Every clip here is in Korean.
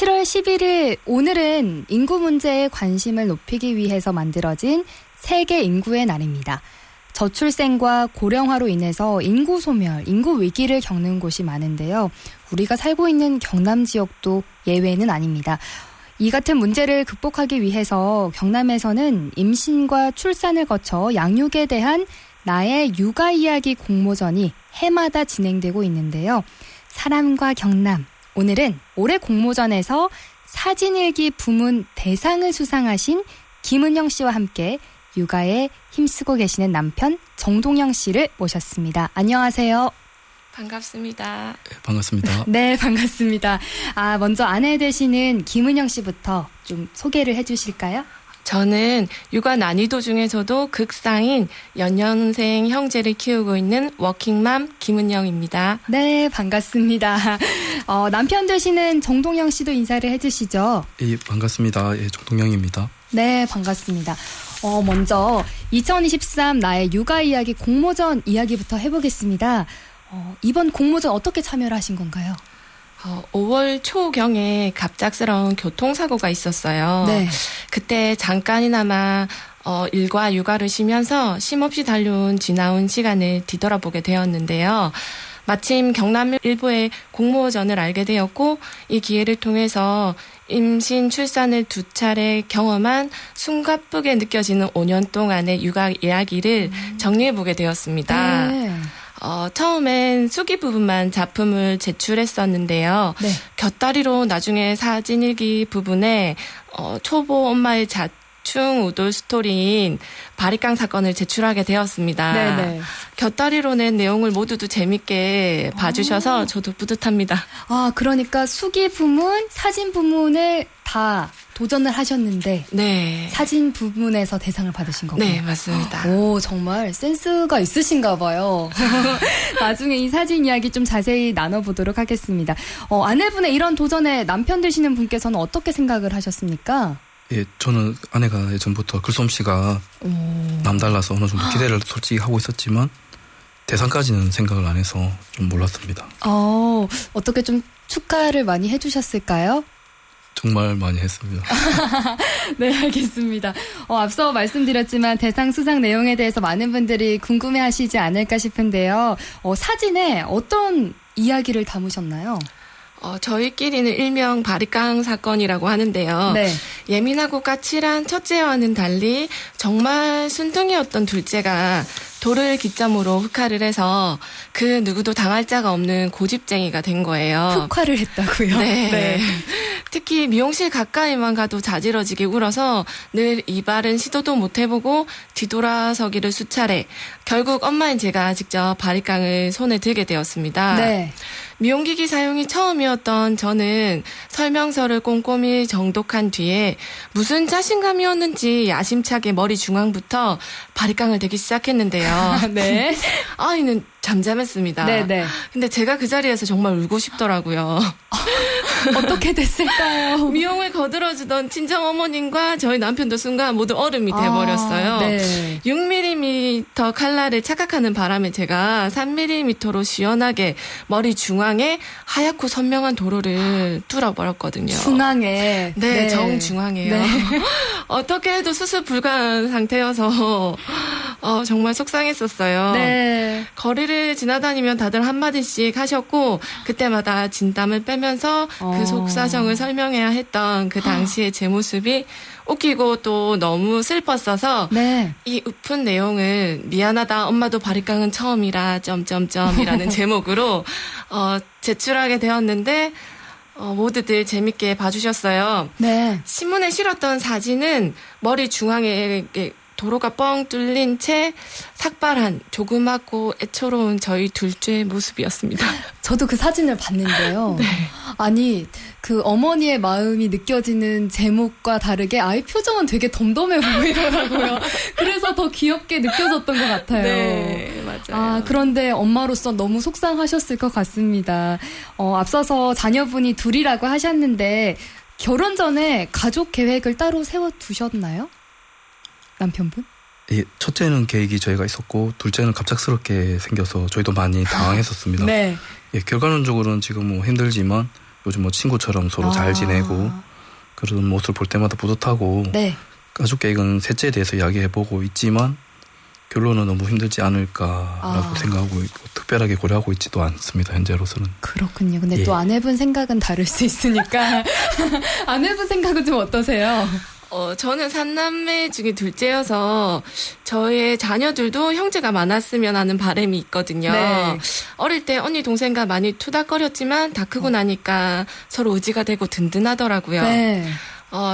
7월 11일 오늘은 인구 문제에 관심을 높이기 위해서 만들어진 세계 인구의 날입니다. 저출생과 고령화로 인해서 인구 소멸, 인구 위기를 겪는 곳이 많은데요. 우리가 살고 있는 경남 지역도 예외는 아닙니다. 이 같은 문제를 극복하기 위해서 경남에서는 임신과 출산을 거쳐 양육에 대한 나의 육아 이야기 공모전이 해마다 진행되고 있는데요. 사람과 경남, 오늘은 올해 공모전에서 사진일기 부문 대상을 수상하신 김은영 씨와 함께 육아에 힘쓰고 계시는 남편 정동영 씨를 모셨습니다. 안녕하세요. 반갑습니다. 네, 반갑습니다. 네, 반갑습니다. 먼저 아내 되시는 김은영 씨부터 좀 소개를 해주실까요? 저는 육아 난이도 중에서도 극상인 연년생 형제를 키우고 있는 워킹맘 김은영입니다. 네, 반갑습니다. 남편 되시는 정동영 씨도 인사를 해주시죠. 예, 반갑습니다. 예, 정동영입니다. 네, 반갑습니다. 먼저 2023 나의 육아 이야기 공모전 이야기부터 해보겠습니다. 이번 공모전 어떻게 참여를 하신 건가요? 5월 초경에 갑작스러운 교통사고가 있었어요. 네. 그때 잠깐이나마 일과 육아를 쉬면서 쉼없이 달려온 지나온 시간을 뒤돌아보게 되었는데요. 마침 경남 일보의 공모전을 알게 되었고 이 기회를 통해서 임신, 출산을 2차례 경험한 숨가쁘게 느껴지는 5년 동안의 육아 이야기를 정리해보게 되었습니다. 네. 처음엔 수기 부분만 작품을 제출했었는데요. 네. 곁다리로 나중에 사진일기 부분에 초보 엄마의 자충 우돌 스토리인 바리깡 사건을 제출하게 되었습니다. 네네. 곁다리로 낸 내용을 모두도 재밌게 봐주셔서 저도 뿌듯합니다. 그러니까 수기 부문, 사진 부문을 다 도전을 하셨는데 네. 사진 부문에서 대상을 받으신 거군요. 네, 맞습니다. 오, 정말 센스가 있으신가 봐요. 나중에 이 사진 이야기 좀 자세히 나눠보도록 하겠습니다. 아내분의 이런 도전에 남편 되시는 분께서는 어떻게 생각을 하셨습니까? 예, 저는 아내가 예전부터 글솜씨가 남달라서 어느 정도 기대를 솔직히 하고 있었지만 대상까지는 생각을 안 해서 좀 몰랐습니다. 어떻게 좀 축하를 많이 해주셨을까요? 정말 많이 했습니다. 네, 알겠습니다. 앞서 말씀드렸지만 대상 수상 내용에 대해서 많은 분들이 궁금해하시지 않을까 싶은데요. 사진에 어떤 이야기를 담으셨나요? 저희끼리는 일명 바리깡 사건이라고 하는데요. 네. 예민하고 까칠한 첫째와는 달리 정말 순둥이였던 둘째가 돌을 기점으로 흑화를 해서 그 누구도 당할 자가 없는 고집쟁이가 된 거예요. 흑화를 했다고요? 네. 특히 미용실 가까이만 가도 자지러지게 울어서 늘 이발은 시도도 못 해보고 뒤돌아서기를 수차례. 결국 엄마인 제가 직접 바리깡을 손에 들게 되었습니다. 네. 미용기기 사용이 처음이었던 저는 설명서를 꼼꼼히 정독한 뒤에 무슨 자신감이었는지 야심차게 머리 중앙부터 바리깡을 대기 시작했는데요. 네. 아이는 잠잠했습니다. 네네. 근데 제가 그 자리에서 정말 울고 싶더라고요. 어떻게 됐을까요? 미용을 거들어주던 친정어머님과 저희 남편도 순간 모두 얼음이 돼버렸어요. 네. 6mm 칼날을 착각하는 바람에 제가 3mm로 시원하게 머리 중앙에 하얗고 선명한 도로를 뚫어버렸거든요. 중앙에. 네, 정중앙에요. 네. 어떻게 해도 수습 불가한 상태여서 정말 속상했었어요. 네. 거리를 지나다니면 다들 한마디씩 하셨고 그때마다 진땀을 빼면서 그 속사정을 설명해야 했던 그 당시의 제 모습이 웃기고 또 너무 슬펐어서 네. 이 웃픈 내용을 미안하다 엄마도 바리깡은 처음이라 점점점이라는 제목으로 제출하게 되었는데 모두들 재밌게 봐주셨어요. 네. 신문에 실었던 사진은 머리 중앙에 도로가 뻥 뚫린 채 삭발한 조그맣고 애처로운 저희 둘째의 모습이었습니다. 저도 그 사진을 봤는데요. 네. 아니, 그 어머니의 마음이 느껴지는 제목과 다르게 아이 표정은 되게 덤덤해 보이더라고요. 그래서 더 귀엽게 느껴졌던 것 같아요. 네, 맞아요. 그런데 엄마로서 너무 속상하셨을 것 같습니다. 앞서서 자녀분이 둘이라고 하셨는데 결혼 전에 가족 계획을 따로 세워두셨나요? 남편분? 예, 첫째는 계획이 저희가 있었고 둘째는 갑작스럽게 생겨서 저희도 많이 당황했었습니다. 네. 예, 결과론적으로는 지금 뭐 힘들지만 요즘 뭐 친구처럼 서로 잘 지내고 그런 모습을 볼 때마다 뿌듯하고 네. 가족 계획은 셋째에 대해서 이야기해보고 있지만 결론은 너무 힘들지 않을까라고 생각하고 있고 특별하게 고려하고 있지도 않습니다. 현재로서는. 그렇군요. 근데 또 아내분 생각은 다를 수 있으니까 아내분 생각은 좀 어떠세요? 저는 3남매 중에 둘째여서 저의 자녀들도 형제가 많았으면 하는 바람이 있거든요. 네. 어릴 때 언니 동생과 많이 투닥거렸지만 다 크고 나니까 서로 의지가 되고 든든하더라고요. 네.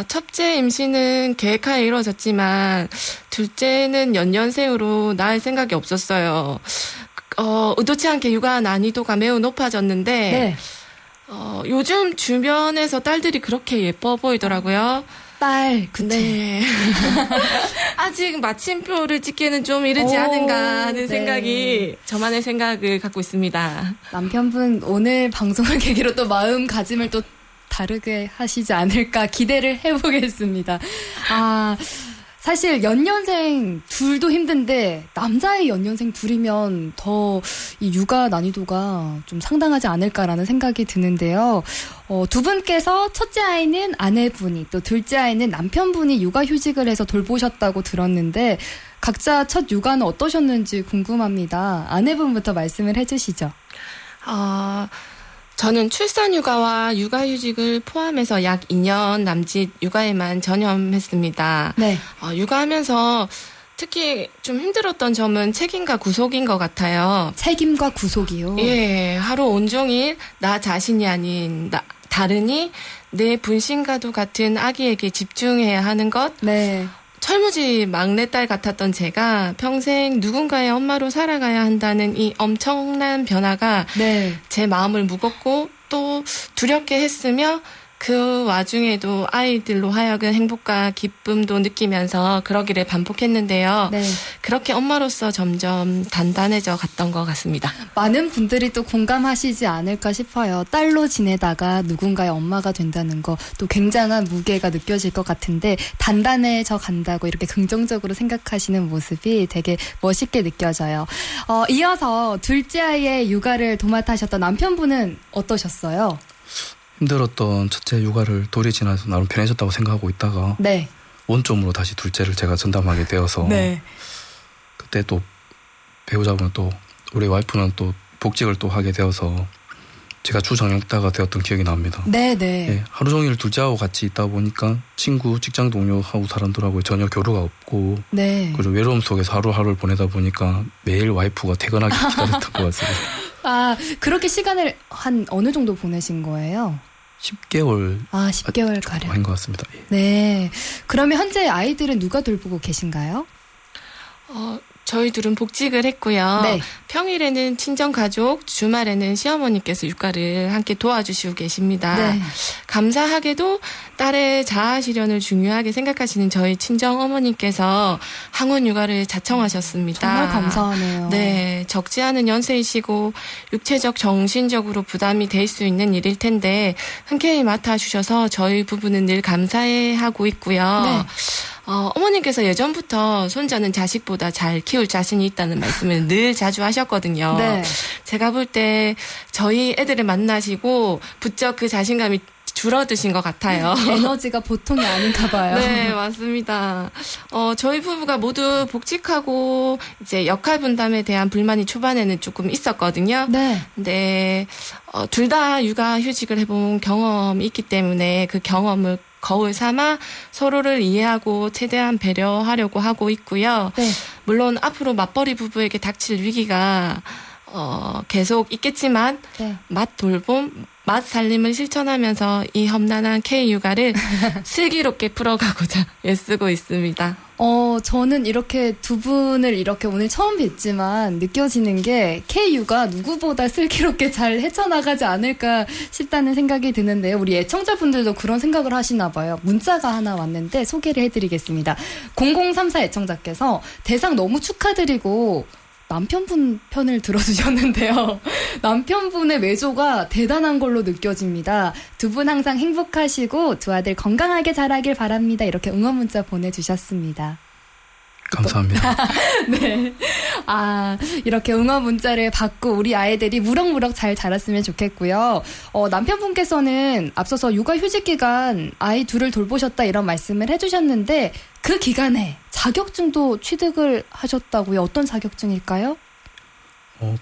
첫째 임신은 계획하에 이루어졌지만 둘째는 연년생으로 낳을 생각이 없었어요. 의도치 않게 육아 난이도가 매우 높아졌는데 네. 요즘 주변에서 딸들이 그렇게 예뻐 보이더라고요. 딸, 그치. 네. 아직 마침표를 찍기에는 좀 이르지 않은가 하는 생각이 저만의 생각을 갖고 있습니다. 남편분 오늘 방송을 계기로 또 마음가짐을 또 다르게 하시지 않을까 기대를 해보겠습니다. 사실 연년생 둘도 힘든데 남자의 연년생 둘이면 더 이 육아 난이도가 좀 상당하지 않을까라는 생각이 드는데요. 두 분께서 첫째 아이는 아내분이 또 둘째 아이는 남편분이 육아휴직을 해서 돌보셨다고 들었는데 각자 첫 육아는 어떠셨는지 궁금합니다. 아내분부터 말씀을 해주시죠. 저는 출산휴가와 육아휴직을 포함해서 약 2년 남짓 육아에만 전념했습니다. 네. 육아하면서 특히 좀 힘들었던 점은 책임과 구속인 것 같아요. 책임과 구속이요? 예, 하루 온종일 나 자신이 아닌 다른이 내 분신과도 같은 아기에게 집중해야 하는 것. 네. 철무지 막내딸 같았던 제가 평생 누군가의 엄마로 살아가야 한다는 이 엄청난 변화가 네. 제 마음을 무겁고 또 두렵게 했으며 그 와중에도 아이들로 하여금 행복과 기쁨도 느끼면서 그러기를 반복했는데요. 네. 그렇게 엄마로서 점점 단단해져 갔던 것 같습니다. 많은 분들이 또 공감하시지 않을까 싶어요. 딸로 지내다가 누군가의 엄마가 된다는 거 또 굉장한 무게가 느껴질 것 같은데 단단해져 간다고 이렇게 긍정적으로 생각하시는 모습이 되게 멋있게 느껴져요. 이어서 둘째 아이의 육아를 도맡아 하셨던 남편분은 어떠셨어요? 힘들었던 첫째 육아를 돌이 지나서 나름 편해졌다고 생각하고 있다가 네. 원점으로 다시 둘째를 제가 전담하게 되어서 네. 그때 또 배우자분은 또 우리 와이프는 또 복직을 또 하게 되어서 제가 주정역다가 되었던 기억이 납니다. 네네. 예, 하루 종일 둘째하고 같이 있다 보니까 친구, 직장 동료하고 사람들하고 전혀 교류가 없고 네. 그리고 외로움 속에서 하루하루를 보내다 보니까 매일 와이프가 퇴근하기 기다렸던 것 같습니다. 그렇게 시간을 한 어느 정도 보내신 거예요? 10개월 10개월 가량 한 것 같습니다. 예. 네. 그러면 현재 아이들은 누가 돌보고 계신가요? 저희 둘은 복직을 했고요. 네. 평일에는 친정가족, 주말에는 시어머니께서 육아를 함께 도와주시고 계십니다. 네. 감사하게도 딸의 자아 실현을 중요하게 생각하시는 저희 친정어머니께서 항원 육아를 자청하셨습니다. 정말 감사하네요. 네, 적지 않은 연세이시고 육체적, 정신적으로 부담이 될 수 있는 일일 텐데 흔쾌히 맡아주셔서 저희 부부는 늘 감사해하고 있고요. 네. 어머님께서 예전부터 손자는 자식보다 잘 키울 자신이 있다는 말씀을 늘 자주 하셨거든요. 네. 제가 볼 때 저희 애들을 만나시고 부쩍 그 자신감이 줄어드신 것 같아요. 에너지가 보통이 아닌가 봐요. 네, 맞습니다. 저희 부부가 모두 복직하고 이제 역할 분담에 대한 불만이 초반에는 조금 있었거든요. 네. 근데 둘 다 육아 휴직을 해본 경험이 있기 때문에 그 경험을 거울 삼아 서로를 이해하고 최대한 배려하려고 하고 있고요. 네. 물론 앞으로 맞벌이 부부에게 닥칠 위기가 계속 있겠지만 네. 맛 돌봄, 맛 살림을 실천하면서 이 험난한 K-육아를 슬기롭게 풀어가고자 애쓰고 있습니다. 저는 이렇게 두 분을 이렇게 오늘 처음 뵙지만 느껴지는 게 K-육아 누구보다 슬기롭게 잘 헤쳐나가지 않을까 싶다는 생각이 드는데요. 우리 애청자분들도 그런 생각을 하시나 봐요. 문자가 하나 왔는데 소개를 해드리겠습니다. 0034 애청자께서 대상 너무 축하드리고 남편분 편을 들어주셨는데요. 남편분의 외조가 대단한 걸로 느껴집니다. 두 분 항상 행복하시고 두 아들 건강하게 자라길 바랍니다. 이렇게 응원 문자 보내주셨습니다. 감사합니다. 네. 이렇게 응원 문자를 받고 우리 아이들이 무럭무럭 잘 자랐으면 좋겠고요. 남편분께서는 앞서서 육아휴직 기간 아이 둘을 돌보셨다 이런 말씀을 해주셨는데 그 기간에 자격증도 취득을 하셨다고요. 어떤 자격증일까요?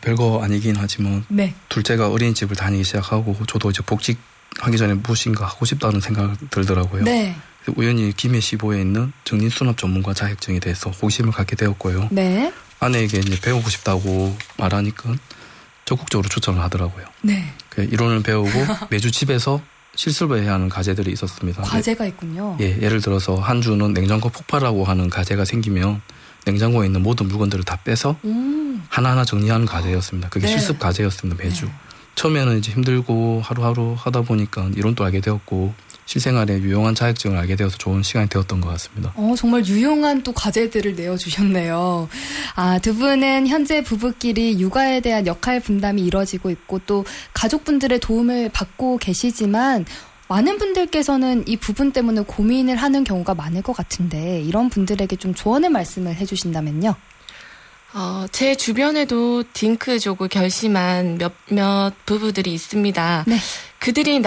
별거 아니긴 하지만 네. 둘째가 어린이집을 다니기 시작하고 저도 이제 복직하기 전에 무엇인가 하고 싶다는 생각이 들더라고요. 네. 우연히 김해시보에 있는 정린수납 전문가 자격증에 대해서 호기심을 갖게 되었고요. 네. 아내에게 이제 배우고 싶다고 말하니까 적극적으로 추천을 하더라고요. 네. 이론을 배우고 매주 집에서 실습을 해야 하는 과제들이 있었습니다. 과제가 있군요. 예, 예를 들어서 한 주는 냉장고 폭발하고 하는 과제가 생기면 냉장고에 있는 모든 물건들을 다 빼서 하나하나 정리하는 과제였습니다. 그게 네. 실습 과제였습니다. 매주. 네. 처음에는 이제 힘들고 하루하루 하다 보니까 이론도 알게 되었고 실생활에 유용한 자격증을 알게 되어서 좋은 시간이 되었던 것 같습니다. 정말 유용한 또 과제들을 내어주셨네요. 두 분은 현재 부부끼리 육아에 대한 역할 분담이 이뤄지고 있고 또 가족분들의 도움을 받고 계시지만 많은 분들께서는 이 부분 때문에 고민을 하는 경우가 많을 것 같은데 이런 분들에게 좀 조언의 말씀을 해주신다면요. 제 주변에도 딩크족을 결심한 몇몇 부부들이 있습니다. 네. 그들이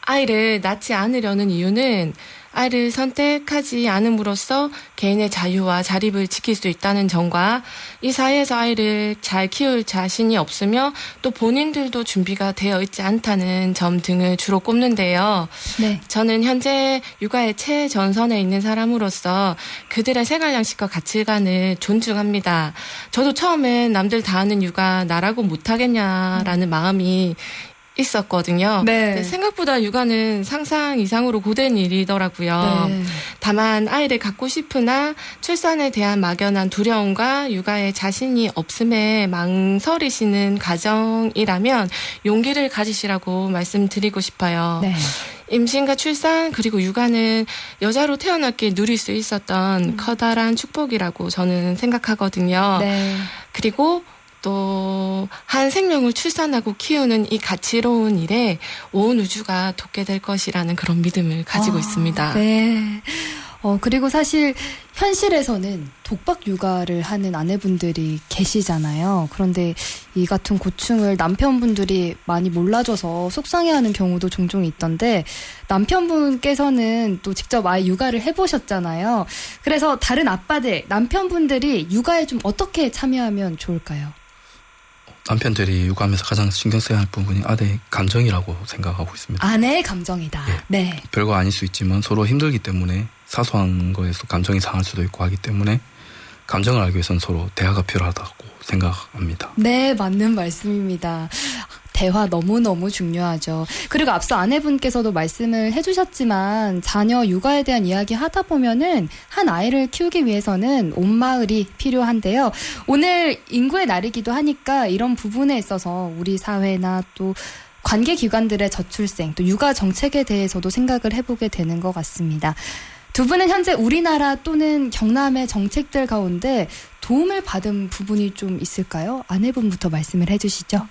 아이를 낳지 않으려는 이유는 아이를 선택하지 않음으로써 개인의 자유와 자립을 지킬 수 있다는 점과 이 사회에서 아이를 잘 키울 자신이 없으며 또 본인들도 준비가 되어 있지 않다는 점 등을 주로 꼽는데요. 네. 저는 현재 육아의 최전선에 있는 사람으로서 그들의 생활 양식과 가치관을 존중합니다. 저도 처음엔 남들 다 하는 육아 나라고 못하겠냐라는 마음이 있었거든요. 네. 생각보다 육아는 상상 이상으로 고된 일이더라고요. 네. 다만 아이를 갖고 싶으나 출산에 대한 막연한 두려움과 육아에 자신이 없음에 망설이시는 가정이라면 용기를 가지시라고 말씀드리고 싶어요. 네. 임신과 출산 그리고 육아는 여자로 태어났기에 누릴 수 있었던 커다란 축복이라고 저는 생각하거든요. 네. 그리고 또 한 생명을 출산하고 키우는 이 가치로운 일에 온 우주가 돕게 될 것이라는 그런 믿음을 가지고 있습니다. 네. 그리고 사실 현실에서는 독박 육아를 하는 아내분들이 계시잖아요. 그런데 이 같은 고충을 남편분들이 많이 몰라줘서 속상해하는 경우도 종종 있던데 남편분께서는 또 직접 아이 육아를 해보셨잖아요. 그래서 다른 아빠들, 남편분들이 육아에 좀 어떻게 참여하면 좋을까요? 남편들이 육아하면서 가장 신경 써야 할 부분이 아내의 감정이라고 생각하고 있습니다. 아내의 감정이다. 예. 네. 별거 아닐 수 있지만 서로 힘들기 때문에 사소한 거에서 감정이 상할 수도 있고 하기 때문에 감정을 알기 위해서는 서로 대화가 필요하다고 생각합니다. 네, 맞는 말씀입니다. 대화 너무너무 중요하죠. 그리고 앞서 아내분께서도 말씀을 해주셨지만 자녀 육아에 대한 이야기 하다 보면은 한 아이를 키우기 위해서는 온 마을이 필요한데요. 오늘 인구의 날이기도 하니까 이런 부분에 있어서 우리 사회나 또 관계기관들의 저출생 또 육아 정책에 대해서도 생각을 해보게 되는 것 같습니다. 두 분은 현재 우리나라 또는 경남의 정책들 가운데 도움을 받은 부분이 좀 있을까요? 아내분부터 말씀을 해주시죠.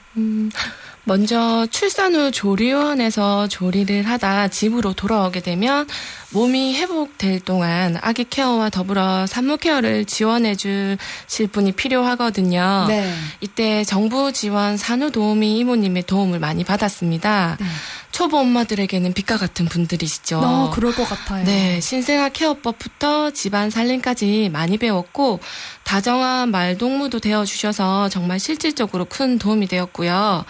먼저 출산 후 조리원에서 조리를 하다 집으로 돌아오게 되면 몸이 회복될 동안 아기 케어와 더불어 산모 케어를 지원해 주실 분이 필요하거든요. 네. 이때 정부 지원 산후도우미 이모님의 도움을 많이 받았습니다. 네. 초보 엄마들에게는 빛과 같은 분들이시죠. 그럴 것 같아요. 네, 신생아 케어법부터 집안 살림까지 많이 배웠고 다정한 말동무도 되어주셔서 정말 실질적으로 큰 도움이 되었고요.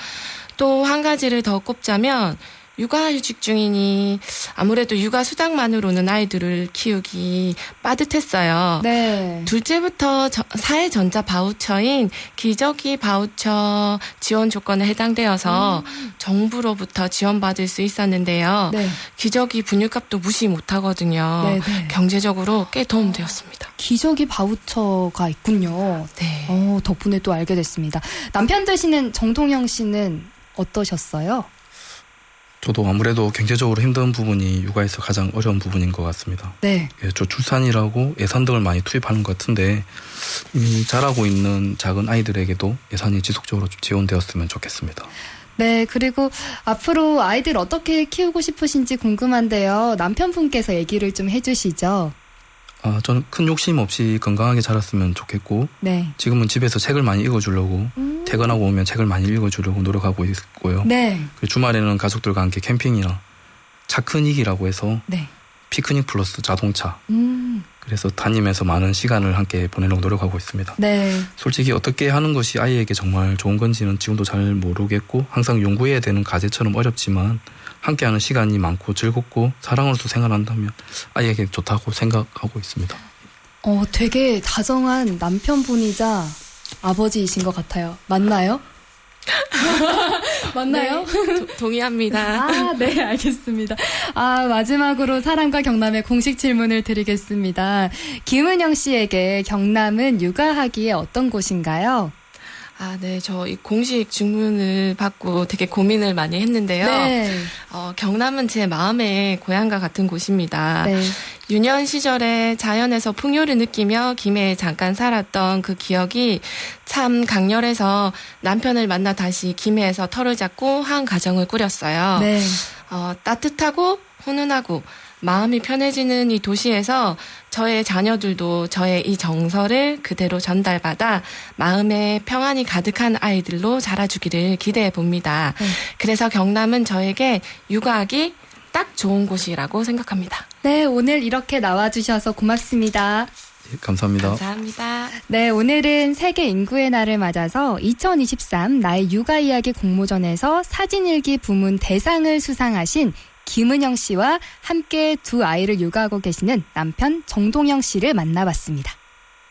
또 한 가지를 더 꼽자면 육아휴직 중이니 아무래도 육아 수당만으로는 아이들을 키우기 빠듯했어요. 네. 둘째부터 사회전자 바우처인 기저귀 바우처 지원 조건에 해당되어서 정부로부터 지원받을 수 있었는데요. 네. 기저귀 분유값도 무시 못하거든요. 네네. 경제적으로 꽤 도움되었습니다. 기저귀 바우처가 있군요. 네. 덕분에 또 알게 됐습니다. 남편 되시는 정동영 씨는 어떠셨어요? 저도 아무래도 경제적으로 힘든 부분이 육아에서 가장 어려운 부분인 것 같습니다. 네. 예, 저 출산이라고 예산 등을 많이 투입하는 것 같은데 이미 자라고 있는 작은 아이들에게도 예산이 지속적으로 좀 지원되었으면 좋겠습니다. 네, 그리고 앞으로 아이들 어떻게 키우고 싶으신지 궁금한데요. 남편분께서 얘기를 좀 해주시죠. 저는 큰 욕심 없이 건강하게 자랐으면 좋겠고 네. 지금은 집에서 책을 많이 읽어주려고 퇴근하고 오면 책을 많이 읽어주려고 노력하고 있고요. 네. 그리고 주말에는 가족들과 함께 캠핑이나 차크닉이라고 해서 네. 피크닉 플러스 자동차 그래서 다니면서 많은 시간을 함께 보내려고 노력하고 있습니다. 네. 솔직히 어떻게 하는 것이 아이에게 정말 좋은 건지는 지금도 잘 모르겠고 항상 연구해야 되는 과제처럼 어렵지만 함께하는 시간이 많고 즐겁고 사랑으로서 생활한다면 아이에게 좋다고 생각하고 있습니다. 되게 다정한 남편분이자 아버지이신 것 같아요. 맞나요? 맞나요? 네, 동의합니다. 네, 알겠습니다. 마지막으로 사랑과 경남의 공식 질문을 드리겠습니다. 김은영 씨에게 경남은 육아하기에 어떤 곳인가요? 네, 저 이 공식 질문을 받고 되게 고민을 많이 했는데요. 네. 경남은 제 마음의 고향과 같은 곳입니다. 네. 유년 시절에 자연에서 풍요를 느끼며 김해에 잠깐 살았던 그 기억이 참 강렬해서 남편을 만나 다시 김해에서 터를 잡고 한 가정을 꾸렸어요. 네. 따뜻하고 훈훈하고 마음이 편해지는 이 도시에서 저의 자녀들도 저의 이 정서를 그대로 전달받아 마음에 평안이 가득한 아이들로 자라주기를 기대해 봅니다. 그래서 경남은 저에게 육아하기 딱 좋은 곳이라고 생각합니다. 네, 오늘 이렇게 나와주셔서 고맙습니다. 감사합니다. 감사합니다. 네, 오늘은 세계 인구의 날을 맞아서 2023 나의 육아 이야기 공모전에서 사진일기 부문 대상을 수상하신 김은영 씨와 함께 두 아이를 육아하고 계시는 남편 정동영 씨를 만나봤습니다.